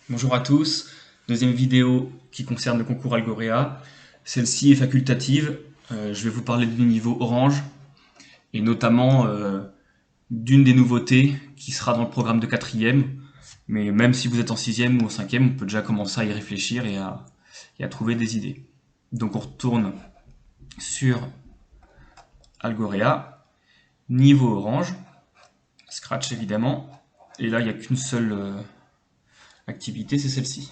Bonjour à tous, deuxième vidéo qui concerne le concours Algorea. Celle-ci est facultative, je vais vous parler du niveau orange et notamment d'une des nouveautés qui sera dans le programme de quatrième. Mais même si vous êtes en sixième ou en cinquième, on peut déjà commencer à y réfléchir et à trouver des idées. Donc on retourne sur Algorea, niveau orange, Scratch évidemment, et là il n'y a qu'une seule activité, c'est celle-ci.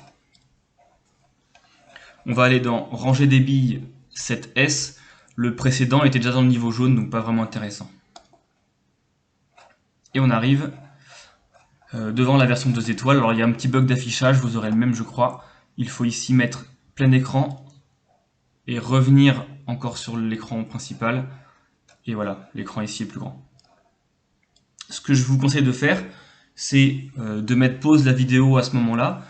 On va aller dans ranger des billes 7S. Le précédent était déjà dans le niveau jaune, donc pas vraiment intéressant. Et on arrive devant la version 2 étoiles. Alors il y a un petit bug d'affichage, vous aurez le même je crois. Il faut ici mettre plein écran et revenir encore sur l'écran principal. Et voilà, l'écran ici est plus grand. Ce que je vous conseille de faire, c'est de mettre pause la vidéo à ce moment-là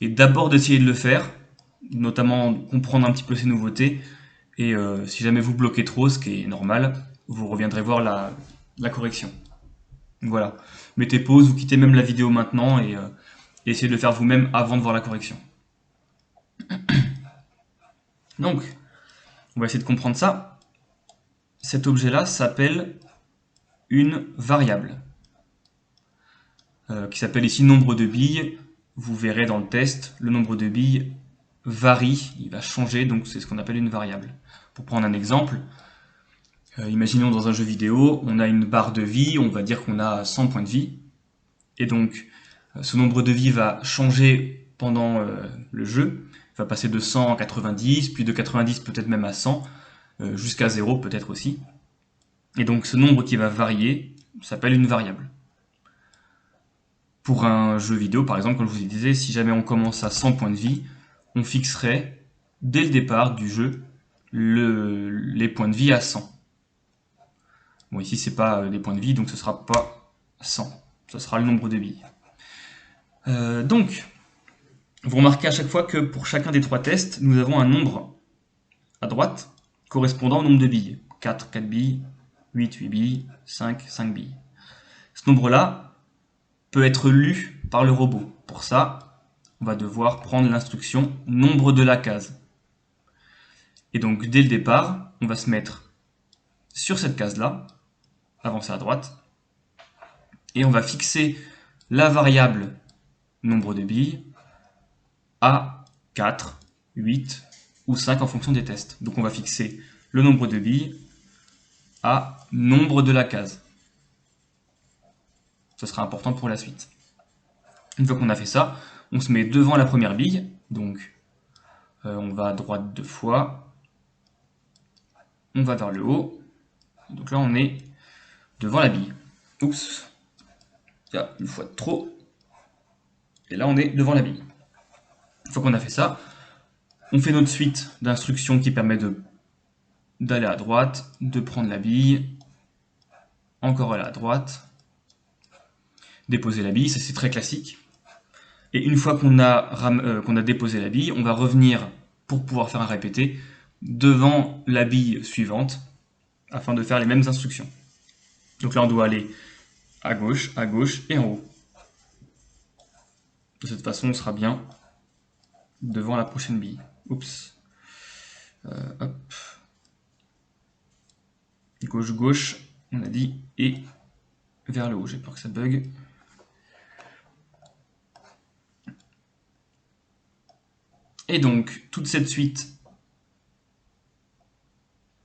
et d'abord d'essayer de le faire, notamment comprendre un petit peu ces nouveautés. Et si jamais vous bloquez trop, ce qui est normal, vous reviendrez voir la correction. Voilà. Mettez pause, vous quittez même la vidéo maintenant et essayez de le faire vous-même avant de voir la correction. Donc, on va essayer de comprendre ça. Cet objet-là s'appelle une variable, qui s'appelle ici nombre de billes. Vous verrez dans le test, le nombre de billes varie, il va changer, donc c'est ce qu'on appelle une variable. Pour prendre un exemple, imaginons dans un jeu vidéo, on a une barre de vie, on va dire qu'on a 100 points de vie, et donc ce nombre de vie va changer pendant le jeu, il va passer de 100 à 90, puis de 90 peut-être même à 100, jusqu'à 0 peut-être aussi. Et donc ce nombre qui va varier s'appelle une variable. Pour un jeu vidéo, par exemple, comme je vous disais, si jamais on commence à 100 points de vie, on fixerait dès le départ du jeu les points de vie à 100. Bon, ici c'est pas des points de vie, donc ce sera pas 100, ce sera le nombre de billes. Donc, vous remarquez à chaque fois que pour chacun des trois tests, nous avons un nombre à droite correspondant au nombre de billes. 4, 4 billes, 8, 8 billes, 5, 5 billes. Ce nombre-là peut être lu par le robot. Pour ça, on va devoir prendre l'instruction nombre de la case. Et donc, dès le départ, on va se mettre sur cette case-là, avancer à droite, et on va fixer la variable nombre de billes à 4, 8 ou 5 en fonction des tests. Donc on va fixer le nombre de billes à nombre de la case. Ce sera important pour la suite. Une fois qu'on a fait ça, on se met devant la première bille, donc on va à droite 2 fois, on va vers le haut, donc là on est devant la bille. Oups, il y a une fois de trop, et là on est devant la bille. Une fois qu'on a fait ça, on fait notre suite d'instructions qui permet d'aller à droite, de prendre la bille, encore aller à droite, déposer la bille, ça c'est très classique. Et une fois qu'on a déposé la bille, on va revenir, pour pouvoir faire un répété, devant la bille suivante, afin de faire les mêmes instructions. Donc là on doit aller à gauche et en haut. De cette façon on sera bien devant la prochaine bille. Oups. Hop. Gauche, on a dit, et vers le haut. J'ai peur que ça bug. Et donc, toute cette suite...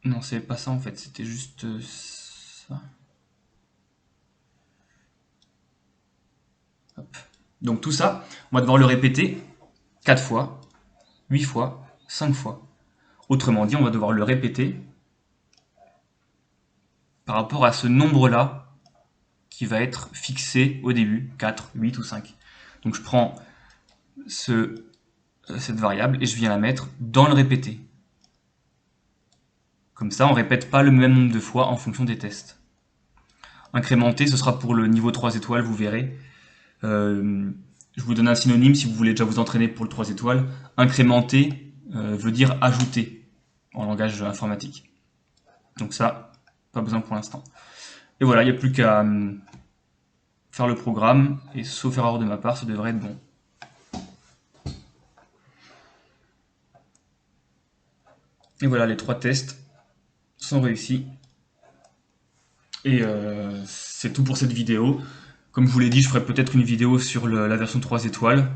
Non, c'est pas ça en fait, c'était juste ça. Hop. Donc tout ça, on va devoir le répéter 4 fois, 8 fois, 5 fois. Autrement dit, on va devoir le répéter par rapport à ce nombre-là qui va être fixé au début, 4, 8 ou 5. Donc je prends cette variable et je viens la mettre dans le répété. Comme ça, on ne répète pas le même nombre de fois en fonction des tests. Incrémenté, ce sera pour le niveau 3 étoiles, vous verrez. Je vous donne un synonyme si vous voulez déjà vous entraîner pour le 3 étoiles. Incrémenter veut dire ajouter en langage informatique. Donc ça, pas besoin pour l'instant. Et voilà, il n'y a plus qu'à faire le programme, et sauf erreur de ma part, ça devrait être bon. Et voilà, les 3 tests sont réussis. Et c'est tout pour cette vidéo. Comme je vous l'ai dit, je ferai peut-être une vidéo sur la version 3 étoiles.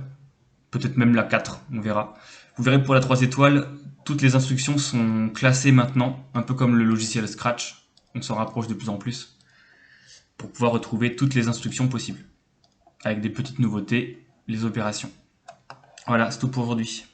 Peut-être même la 4, on verra. Vous verrez pour la 3 étoiles, toutes les instructions sont classées maintenant, un peu comme le logiciel Scratch. On s'en rapproche de plus en plus, pour pouvoir retrouver toutes les instructions possibles. Avec des petites nouveautés, les opérations. Voilà, c'est tout pour aujourd'hui.